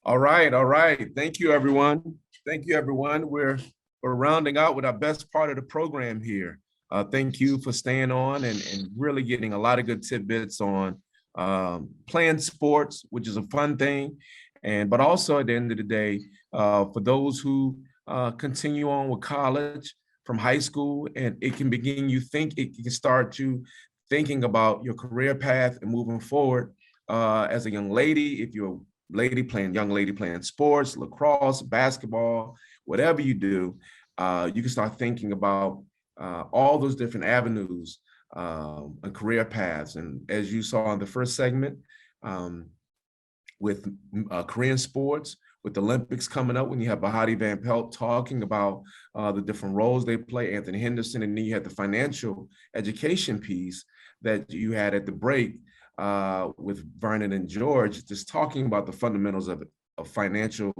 All right, all right. Thank you, everyone. Thank you, everyone. We're rounding out with our best part of the program here. Thank you for staying on and really getting a lot of good tidbits on playing sports, which is a fun thing. But also at the end of the day, for those who continue on with college from high school, and it can begin it can start you thinking about your career path and moving forward as a young lady, if you're young lady playing sports, lacrosse, basketball, whatever you do, you can start thinking about all those different avenues and career paths. And as you saw in the first segment, with Korean sports, with the Olympics coming up, when you have Bahati Van Pelt talking about the different roles they play, Anthony Henderson, and then you had the financial education piece that you had at the break with Vernon and George, just talking about the fundamentals of financial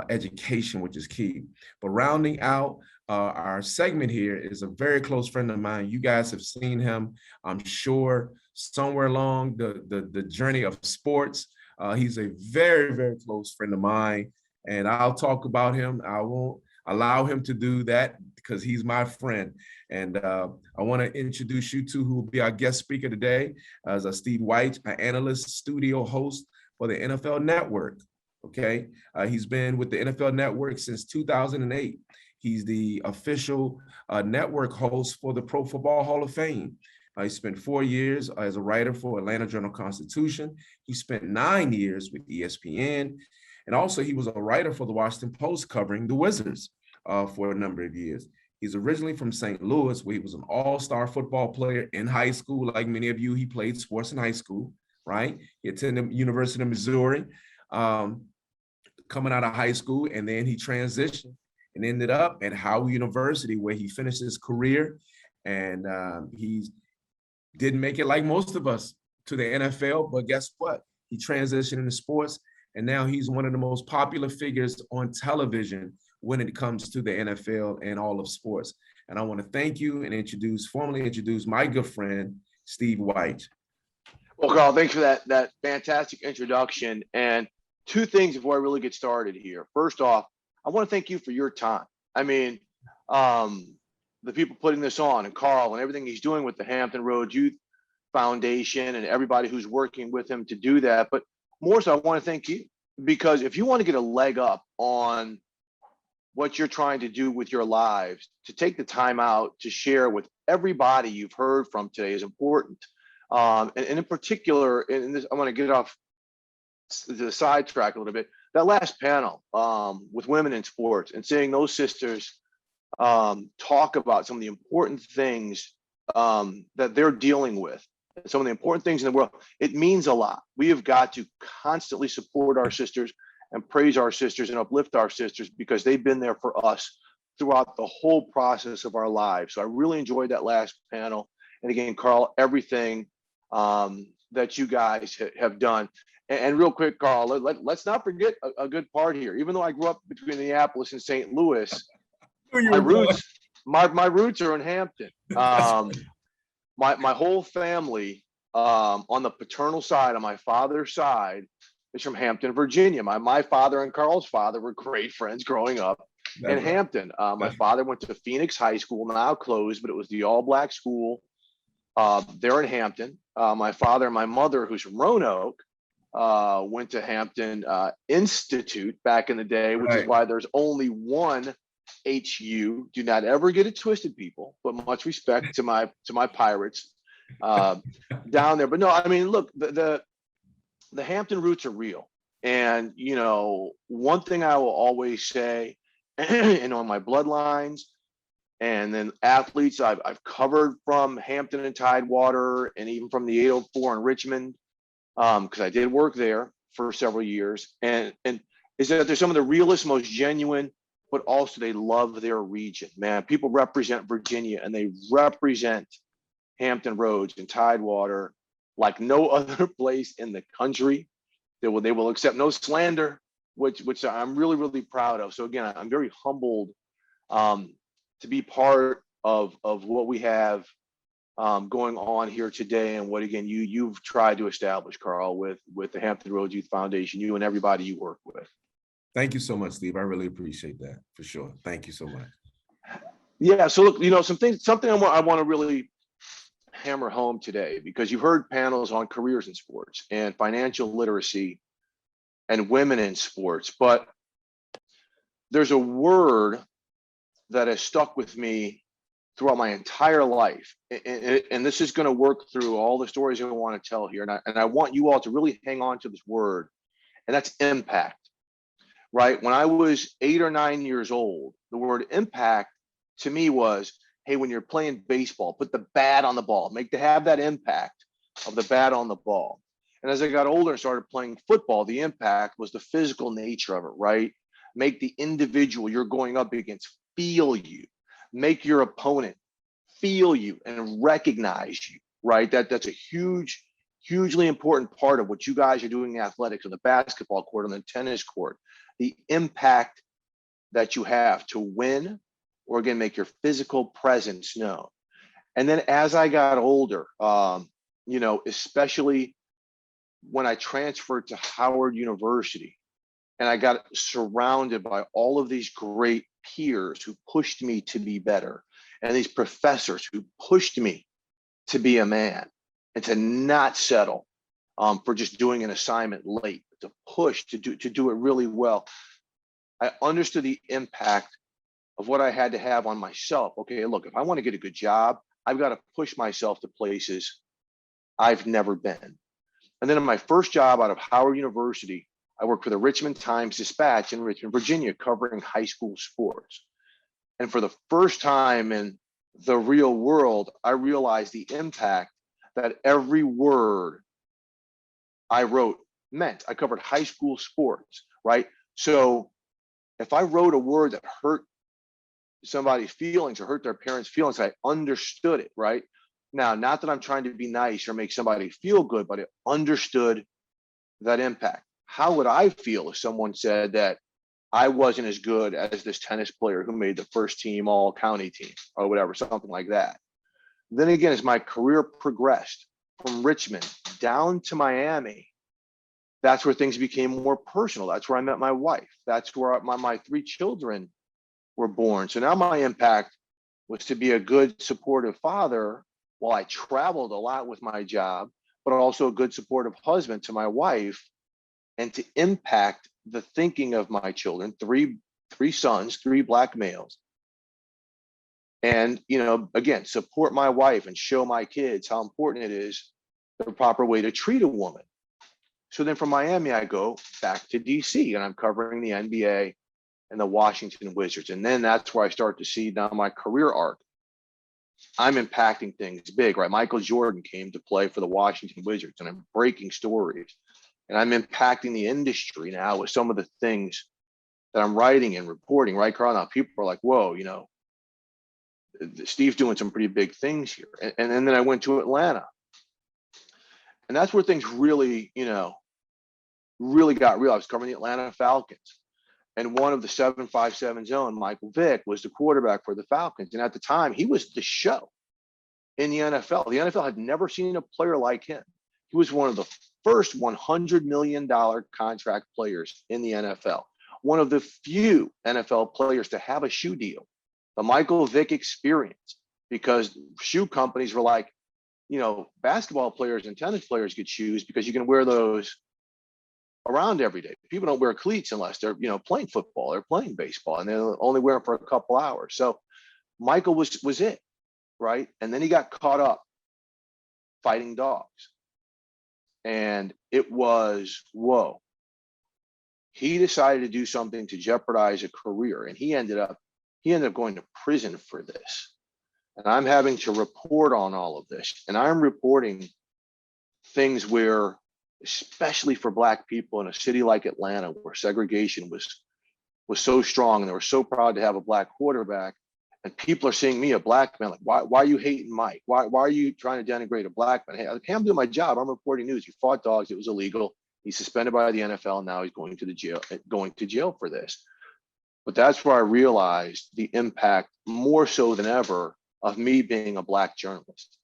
education, which is key. But rounding out our segment here is a very close friend of mine. You guys have seen him, I'm sure, somewhere along the journey of sports. He's a very, very close friend of mine, and I'll talk about him. I won't allow him to do that because he's my friend. And I want to introduce you to who will be our guest speaker today, as Steve Wyche, an analyst, studio host for the NFL Network. Okay, he's been with the NFL Network since 2008. He's the official network host for the Pro Football Hall of Fame. He spent 4 years as a writer for Atlanta Journal-Constitution. He spent 9 years with ESPN. And also he was a writer for the Washington Post covering the Wizards for a number of years. He's originally from St. Louis, where he was an all-star football player in high school. Like many of you, he played sports in high school, right? He attended University of Missouri, coming out of high school, and then he transitioned and ended up at Howard University, where he finished his career. And he's didn't make it like most of us to the NFL, but guess what? He transitioned into sports, and now he's one of the most popular figures on television when it comes to the NFL and all of sports. And I want to thank you and formally introduce my good friend, Steve Wyche. Well, Carl, thanks for that fantastic introduction. And two things before I really get started here. First off, I want to thank you for your time. I mean, the people putting this on, and Carl and everything he's doing with the Hampton Roads Youth Foundation and everybody who's working with him to do that. But more so, I want to thank you, because if you want to get a leg up on what you're trying to do with your lives, to take the time out to share with everybody you've heard from today is important. And in particular, and this, I want to get off the sidetrack a little bit, that last panel with women in sports and seeing those sisters talk about some of the important things that they're dealing with, some of the important things in the world. It means a lot. We have got to constantly support our sisters and praise our sisters and uplift our sisters, because they've been there for us throughout the whole process of our lives. So I really enjoyed that last panel. And again, Carl, everything that you guys have done. And real quick, Carl, let's not forget a good part here. Even though I grew up between Minneapolis and St. Louis, my roots are in Hampton. My whole family on the paternal side, on my father's side, is from Hampton, Virginia. My father and Carl's father were great friends growing up in Hampton. My father went to Phoenix High School, now closed, but it was the all-black school there in Hampton. My father and my mother, who's from Roanoke, went to Hampton Institute back in the day, which is why there's only one HU. Do not ever get it twisted, people, but much respect to my Pirates down there. But no, I mean, look, the Hampton roots are real. And, you know, one thing I will always say, and on my bloodlines, and then athletes I've covered from Hampton and Tidewater, and even from the 804 in Richmond, because I did work there for several years, and is that they're some of the realest, most genuine, but also they love their region. Man, people represent Virginia, and they represent Hampton Roads and Tidewater like no other place in the country. They will accept no slander, which I'm really, really proud of. So again, I'm very humbled to be part of what we have going on here today, and what again you've tried to establish, Carl, with the Hampton Roads Youth Foundation, you and everybody you work with. Thank you so much, Steve. I really appreciate that, for sure. Thank you so much. Yeah. So look, something I want to really hammer home today, because you've heard panels on careers in sports and financial literacy and women in sports, but there's a word that has stuck with me throughout my entire life. And this is going to work through all the stories I want to tell here. And I want you all to really hang on to this word, and that's impact, right? When I was 8 or 9 years old, the word impact to me was, hey, when you're playing baseball, put the bat on the ball, have that impact of the bat on the ball. And as I got older and started playing football, the impact was the physical nature of it, right? Make the individual you're going up against feel you, make your opponent feel you and recognize you, right? That's a hugely important part of what you guys are doing in athletics, on the basketball court, on the tennis court, the impact that you have to win, or again, make your physical presence known. And then as I got older, especially when I transferred to Howard University, and I got surrounded by all of these great peers who pushed me to be better, and these professors who pushed me to be a man and to not settle for just doing an assignment late, to push to do it really well. I understood the impact of what I had to have on myself. Okay, look, if I want to get a good job, I've got to push myself to places I've never been. And then in my first job out of Howard University, I worked for the Richmond Times-Dispatch in Richmond, Virginia, covering high school sports. And for the first time in the real world, I realized the impact that every word I wrote meant. I covered high school sports, right? So if I wrote a word that hurt somebody's feelings or hurt their parents' feelings, I understood it, right? Now, not that I'm trying to be nice or make somebody feel good, but it understood that impact. How would I feel if someone said that I wasn't as good as this tennis player who made the first team all county team or whatever, something like that? Then again, as my career progressed from Richmond down to Miami, that's where things became more personal. That's where I met my wife. That's where my 3 children were born. So now my impact was to be a good, supportive father while I traveled a lot with my job, but also a good, supportive husband to my wife, and to impact the thinking of my children, three sons, 3 black males. And, again, support my wife and show my kids how important it is, the proper way to treat a woman. So then from Miami, I go back to DC, and I'm covering the NBA and the Washington Wizards. And then that's where I start to see now my career arc. I'm impacting things big, right? Michael Jordan came to play for the Washington Wizards, and I'm breaking stories. And I'm impacting the industry now with some of the things that I'm writing and reporting, right, Carl? Now people are like, whoa, Steve's doing some pretty big things here. And then I went to Atlanta. And that's where things really, really got real. I was covering the Atlanta Falcons. And one of the 757 zone, Michael Vick, was the quarterback for the Falcons. And at the time, he was the show in the NFL. The NFL had never seen a player like him. He was one of the first $100 million contract players in the NFL. One of the few NFL players to have a shoe deal, the Michael Vick experience, because shoe companies were like, basketball players and tennis players get shoes because you can wear those around every day. People don't wear cleats unless they're, playing football or playing baseball, and they'll only wear them for a couple hours. So Michael was it, right? And then he got caught up fighting dogs. And it was, whoa. He decided to do something to jeopardize a career, and he ended up going to prison for this. And I'm having to report on all of this. And I'm reporting things where, especially for Black people in a city like Atlanta, where segregation was so strong, and they were so proud to have a Black quarterback, and people are seeing me, a Black man, like, why are you hating Mike? Why are you trying to denigrate a Black man? Hey, I'm doing my job. I'm reporting news. He fought dogs. It was illegal. He's suspended by the NFL, and now he's going to jail for this. But that's where I realized the impact, more so than ever, of me being a Black journalist.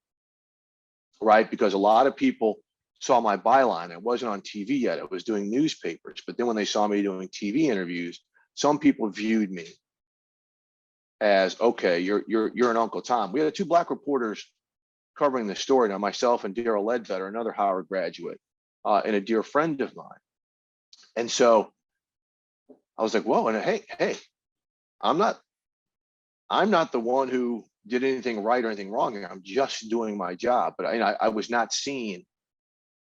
right? Because a lot of people saw my byline. I wasn't on TV yet. I was doing newspapers. But then when they saw me doing TV interviews, some people viewed me as, okay, you're an Uncle Tom. We had 2 Black reporters covering the story. Now, myself and Daryl Ledbetter, another Howard graduate, and a dear friend of mine. And so I was like, whoa, and hey, I'm not the one who did anything right or anything wrong. I'm just doing my job. But I was not seen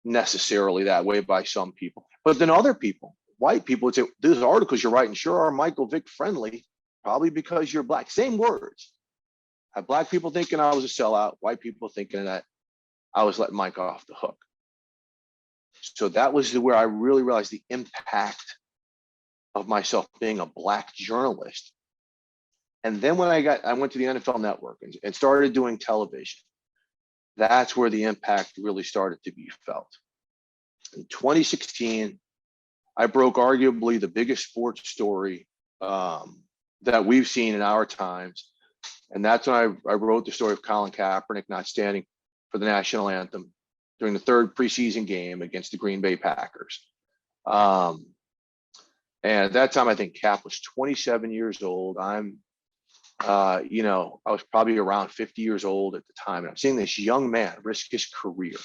necessarily that way by some people. But then other people, white people, would say, these articles you're writing sure are Michael Vick friendly, probably because you're Black. Same words. Have Black people thinking I was a sellout, white people thinking that I was letting Mike off the hook. So that was where I really realized the impact of myself being a Black journalist. And then when I went to the NFL Network and started doing television, that's where the impact really started to be felt. In 2016, I broke arguably the biggest sports story that we've seen in our times. And that's when I wrote the story of Colin Kaepernick not standing for the national anthem during the 3rd preseason game against the Green Bay Packers. And at that time, I think Cap was 27 years old. I was probably around 50 years old at the time. And I'm seeing this young man risk his career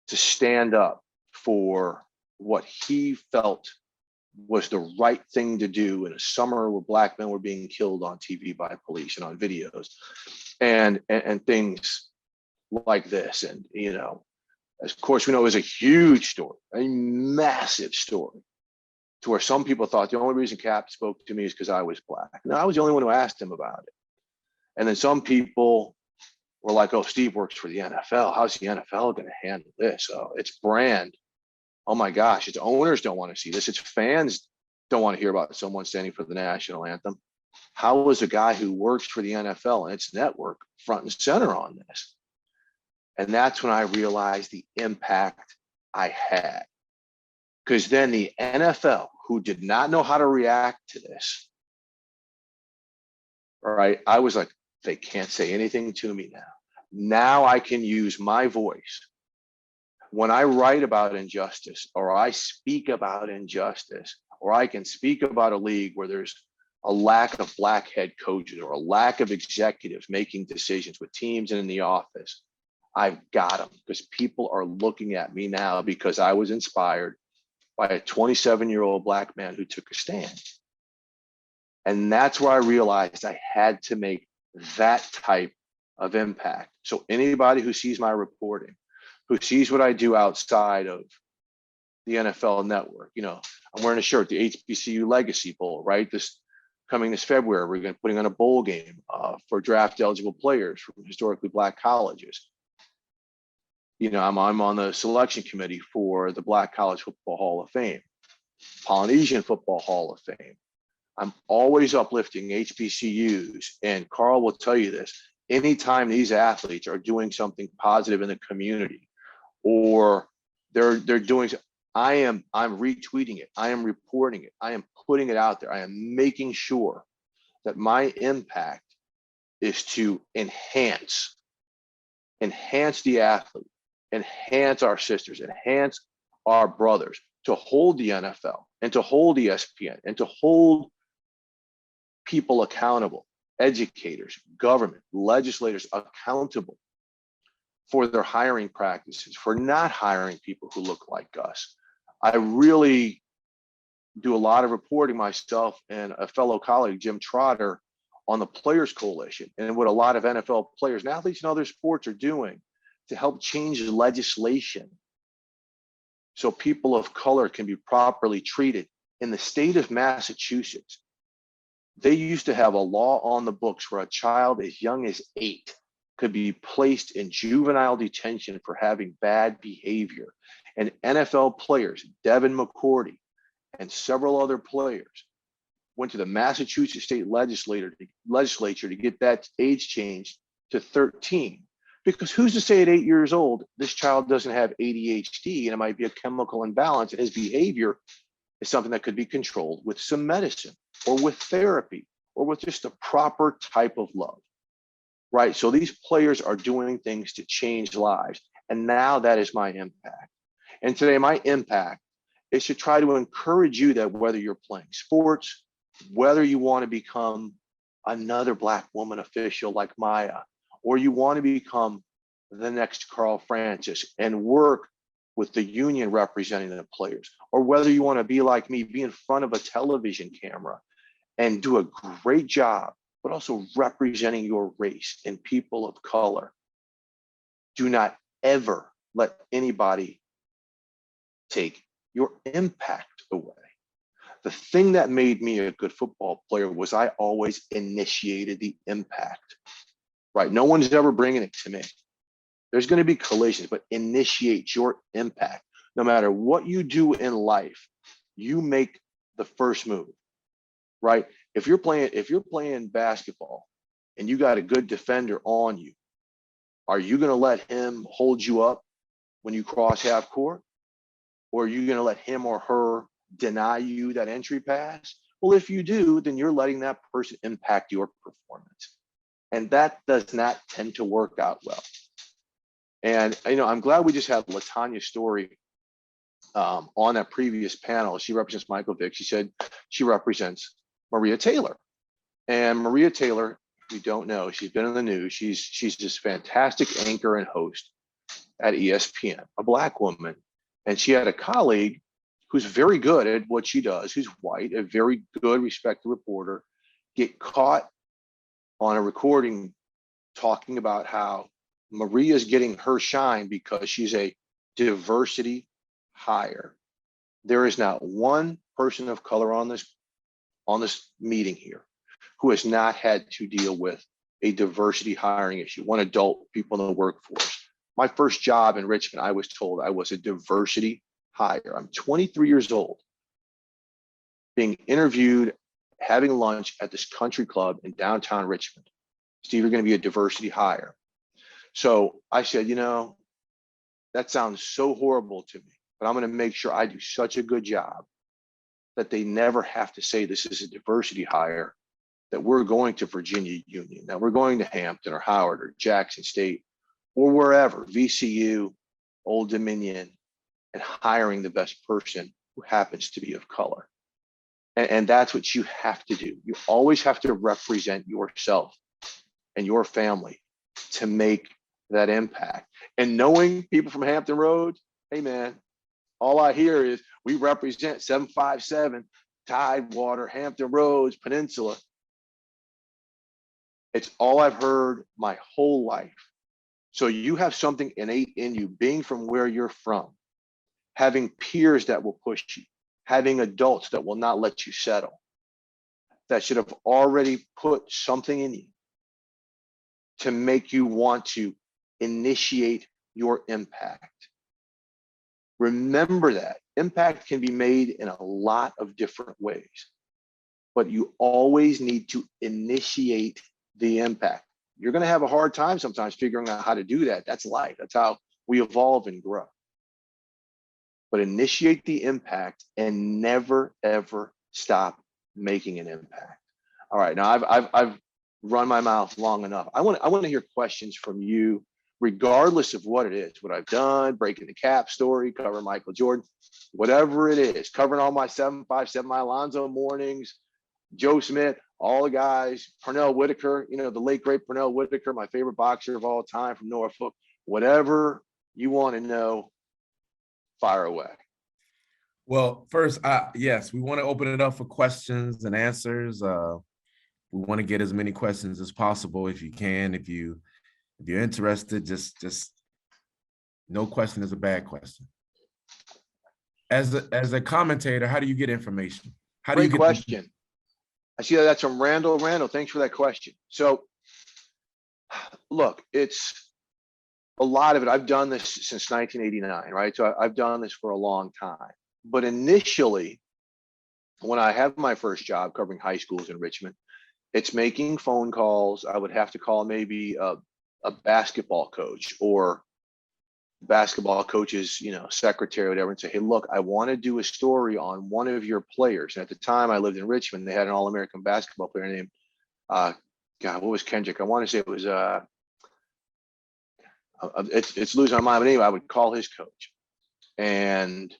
to stand up for what he felt was the right thing to do in a summer where Black men were being killed on TV by police and on videos and things like this. And, of course, we know it was a huge story, a massive story, to where some people thought the only reason Cap spoke to me is because I was Black. No, I was the only one who asked him about it. And then some people were like, oh, Steve works for the NFL. How's the NFL going to handle this? Oh, it's brand. Oh my gosh, its owners don't want to see this. Its fans don't want to hear about someone standing for the national anthem. How was a guy who works for the NFL and its network front and center on this? And that's when I realized the impact I had. Because then the NFL, who did not know how to react to this, all right, I was like, they can't say anything to me now. Now I can use my voice. When I write about injustice, or I speak about injustice, or I can speak about a league where there's a lack of Black head coaches or a lack of executives making decisions with teams and in the office, I've got them, because people are looking at me now because I was inspired by a 27-year-old Black man who took a stand. And that's where I realized I had to make that type of impact. So anybody who sees my reporting, who sees what I do outside of the NFL Network, I'm wearing a shirt, the HBCU Legacy Bowl, right? This February, we're going to putting on a bowl game for draft eligible players from historically Black colleges. I'm on the selection committee for the Black College Football Hall of Fame, Polynesian Football Hall of Fame. I'm always uplifting HBCUs, and Carl will tell you this. Anytime these athletes are doing something positive in the community, or they're doing, I'm retweeting it, I am reporting it, I am putting it out there, I am making sure that my impact is to enhance the athlete, enhance our sisters, enhance our brothers, to hold the NFL and to hold ESPN and to hold people accountable, educators, government, legislators accountable for their hiring practices, for not hiring people who look like us. I really do a lot of reporting myself and a fellow colleague, Jim Trotter, on the Players Coalition and what a lot of NFL players and athletes in other sports are doing to help change legislation so people of color can be properly treated. In the state of Massachusetts, they used to have a law on the books where a child as young as 8 could be placed in juvenile detention for having bad behavior. And NFL players, Devin McCourty and several other players, went to the Massachusetts state legislature to get that age changed to 13. Because who's to say at 8 years old, this child doesn't have ADHD and it might be a chemical imbalance and his behavior is something that could be controlled with some medicine or with therapy or with just a proper type of love. right? So these players are doing things to change lives. And now that is my impact. And today, my impact is to try to encourage you that whether you're playing sports, whether you want to become another Black woman official like Maya, or you want to become the next Carl Francis and work with the union representing the players, or whether you want to be like me, be in front of a television camera and do a great job, but also representing your race and people of color. Do not ever let anybody take your impact away. The thing that made me a good football player was I always initiated the impact, right? No one's ever bringing it to me. There's going to be collisions, but initiate your impact. No matter what you do in life, you make the first move, right? If you're playing basketball and you got a good defender on you, are you going to let him hold you up when you cross half court? Or are you going to let him or her deny you that entry pass? Well, if you do, then you're letting that person impact your performance. And that does not tend to work out well. And, I'm glad we just had LaTanya Story on that previous panel. She represents Michael Vick. She said she represents Maria Taylor. And Maria Taylor, if you don't know, she's been in the news. She's this fantastic anchor and host at ESPN, a Black woman. And she had a colleague who's very good at what she does, who's white, a very good, respected reporter, get caught on a recording talking about how Maria's getting her shine because she's a diversity hire. There is not one person of color on this meeting here who has not had to deal with a diversity hiring issue, one adult people in the workforce. My first job in Richmond, I was told I was a diversity hire. I'm 23 years old, being interviewed, having lunch at this country club in downtown Richmond. Steve, you're going to be a diversity hire. So I said, that sounds so horrible to me, but I'm going to make sure I do such a good job that they never have to say this is a diversity hire, that we're going to Virginia Union, that we're going to Hampton or Howard or Jackson State or wherever, VCU, Old Dominion, and hiring the best person who happens to be of color. And that's what you have to do. You always have to represent yourself and your family to make that impact. And knowing people from Hampton Roads, hey man, all I hear is we represent 757, Tidewater, Hampton Roads, Peninsula. It's all I've heard my whole life. So you have something innate in you, being from where you're from, having peers that will push you, having adults that will not let you settle, that should have already put something in you to make you want to initiate your impact. Remember that impact can be made in a lot of different ways, but you always need to initiate the impact. You're going to have a hard time sometimes figuring out how to do that. That's life. That's how we evolve and grow. But initiate the impact and never, ever stop making an impact. All right. Now I've run my mouth long enough. I want to hear questions from you, regardless of what it is, what I've done, breaking the cap story, covering Michael Jordan, whatever it is, covering all my 757, my Alonzo mornings, Joe Smith, all the guys, Pernell Whitaker, the late great Pernell Whitaker, my favorite boxer of all time from Norfolk. Whatever you want to know, fire away. Well, first, yes, we want to open it up for questions and answers. We want to get as many questions as possible if you can. If you're interested, just no question is a bad question. As a commentator, how do you get information? Great question. I see that's from Randall. Randall, thanks for that question. So, look, it's a lot of it. I've done this since 1989, right? So I've done this for a long time. But initially, when I had my first job covering high schools in Richmond, it's making phone calls. I would have to call maybe a basketball coach or basketball coach's, secretary or whatever, and say, hey, look, I want to do a story on one of your players. And at the time I lived in Richmond, they had an All-American basketball player named God, what was Kendrick? I want to say it was it's losing my mind, but anyway, I would call his coach and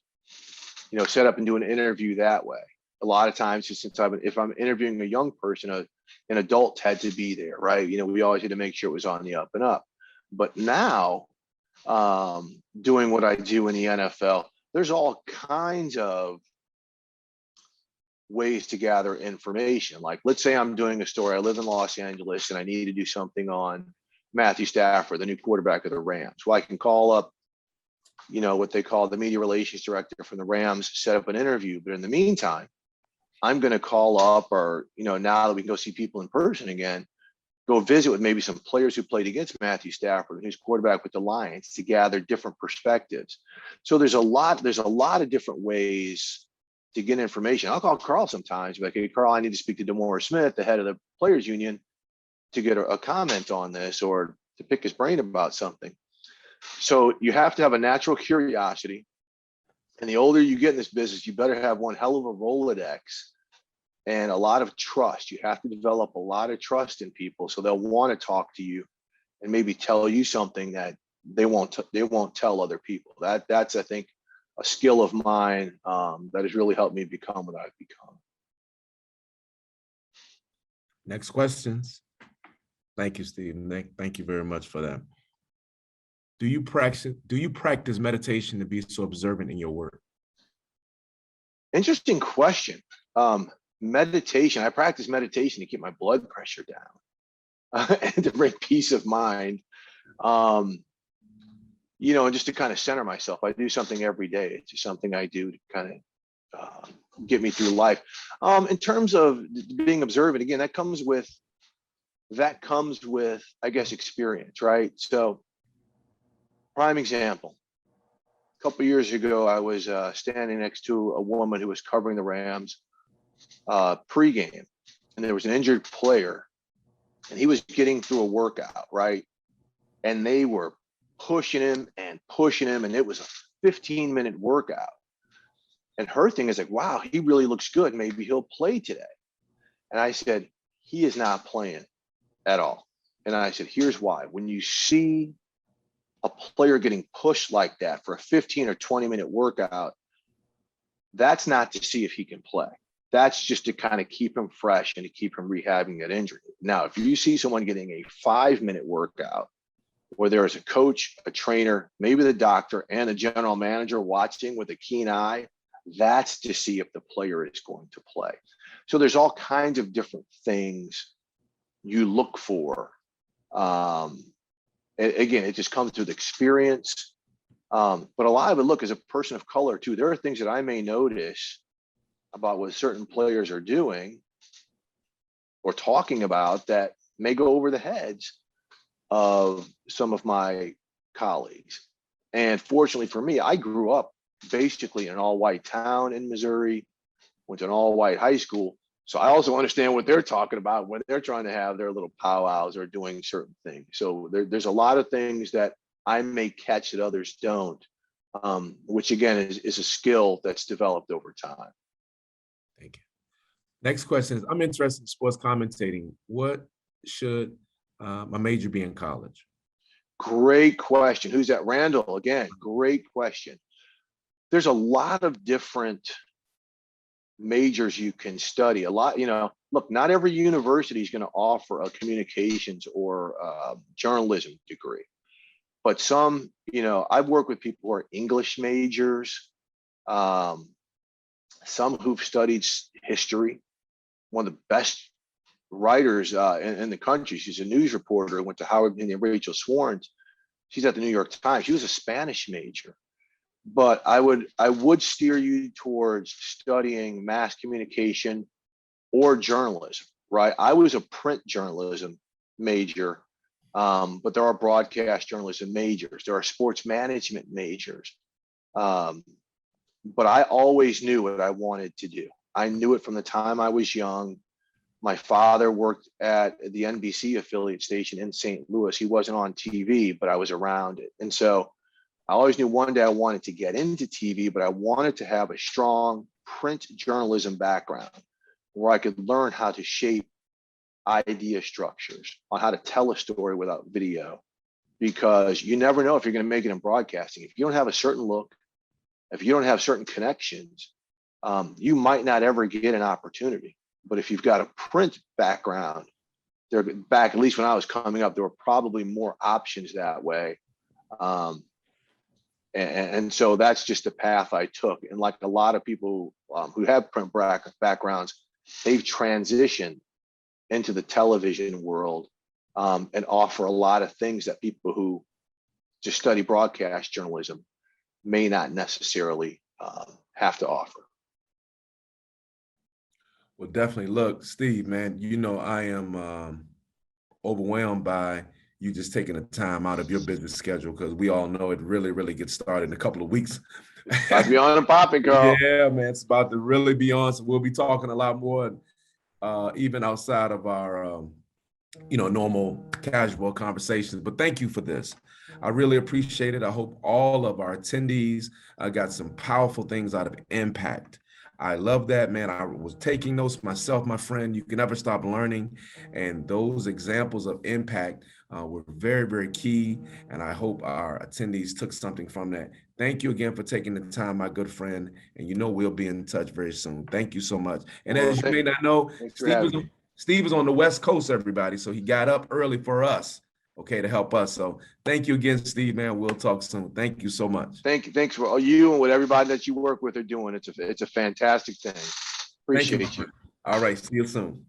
set up and do an interview that way. A lot of times, just if I'm interviewing a young person, an adult had to be there, right? We always had to make sure it was on the up and up. But now, doing what I do in the NFL, there's all kinds of ways to gather information. Like, let's say I'm doing a story. I live in Los Angeles and I need to do something on Matthew Stafford, the new quarterback of the Rams. Well, I can call up, what they call the media relations director from the Rams, set up an interview. But in the meantime, I'm going to call up, or, now that we can go see people in person again, go visit with maybe some players who played against Matthew Stafford, who's quarterback with the Lions, to gather different perspectives. So there's a lot of different ways to get information. I'll call Carl sometimes, like, hey, Carl, I need to speak to DeMaurice Smith, the head of the players union, to get a comment on this, or to pick his brain about something. So you have to have a natural curiosity. And the older you get in this business, you better have one hell of a Rolodex and a lot of trust. You have to develop a lot of trust in people, so they'll want to talk to you and maybe tell you something that they won't tell other people. That's, I think, a skill of mine that has really helped me become what I've become. Next questions. Thank you, Steve. Thank you very much for that. Do you practice meditation to be so observant in your work? Interesting question. Meditation. I practice meditation to keep my blood pressure down and to bring peace of mind. And just to kind of center myself. I do something every day. It's just something I do to kind of get me through life. In terms of being observant, again, that comes with, I guess, experience, right? So, prime example. A couple of years ago, I was standing next to a woman who was covering the Rams pregame, and there was an injured player, and he was getting through a workout, right? And they were pushing him, and it was a 15-minute workout. And her thing is like, wow, he really looks good. Maybe he'll play today. And I said, he is not playing at all. And I said, here's why. When you see a player getting pushed like that for a 15 or 20-minute workout, that's not to see if he can play. That's just to kind of keep him fresh and to keep him rehabbing that injury. Now, if you see someone getting a 5-minute workout where there is a coach, a trainer, maybe the doctor, and the general manager watching with a keen eye, that's to see if the player is going to play. So there's all kinds of different things you look for. Again, it just comes with experience. But a lot of it, look, as a person of color too, there are things that I may notice about what certain players are doing or talking about that may go over the heads of some of my colleagues. And fortunately for me, I grew up basically in an all-white town in Missouri, went to an all-white high school. So I also understand what they're talking about when they're trying to have their little powwows or doing certain things. So there's a lot of things that I may catch that others don't, which again is a skill that's developed over time. Thank you. Next question is, I'm interested in sports commentating. What should my major be in college? Great question. Who's that? Randall, again, great question. There's a lot of different majors you can study. A lot, look, not every university is going to offer a communications or journalism degree, but some, I've worked with people who are English majors, some who've studied history. One of the best writers in the country, she's a news reporter, went to Howard and Rachel Swarns. She's at the New York Times. She was a Spanish major. But I would steer you towards studying mass communication or journalism, right? I was a print journalism major, but there are broadcast journalism majors. There are sports management majors. But I always knew what I wanted to do. I knew it from the time I was young. My father worked at the NBC affiliate station in St. Louis. He wasn't on TV, but I was around it. And so I always knew one day I wanted to get into TV, but I wanted to have a strong print journalism background where I could learn how to shape idea structures on how to tell a story without video, because you never know if you're going to make it in broadcasting. If you don't have a certain look, if you don't have certain connections, you might not ever get an opportunity. But if you've got a print background, back at least when I was coming up, there were probably more options that way. And so that's just the path I took. And like a lot of people who have print backgrounds, they've transitioned into the television world and offer a lot of things that people who just study broadcast journalism may not necessarily have to offer. Well, definitely. Look, Steve, man, you know, I am overwhelmed by you just taking the time out of your business schedule, because we all know it really, really gets started in a couple of weeks. About to be on and popping, girl. Yeah, man, it's about to really be on. So we'll be talking a lot more, even outside of our, normal casual conversations. But thank you for this. I really appreciate it. I hope all of our attendees got some powerful things out of impact. I love that, man. I was taking notes myself, my friend. You can never stop learning. And those examples of impact were very, very key. And I hope our attendees took something from that. Thank you again for taking the time, my good friend. And we'll be in touch very soon. Thank you so much. And as you may not know, Steve is on the West Coast, everybody. So he got up early for us, okay, to help us. So thank you again, Steve, man. We'll talk soon. Thank you so much. Thanks for all you and what everybody that you work with are doing. It's a fantastic thing. Appreciate you. All right. See you soon.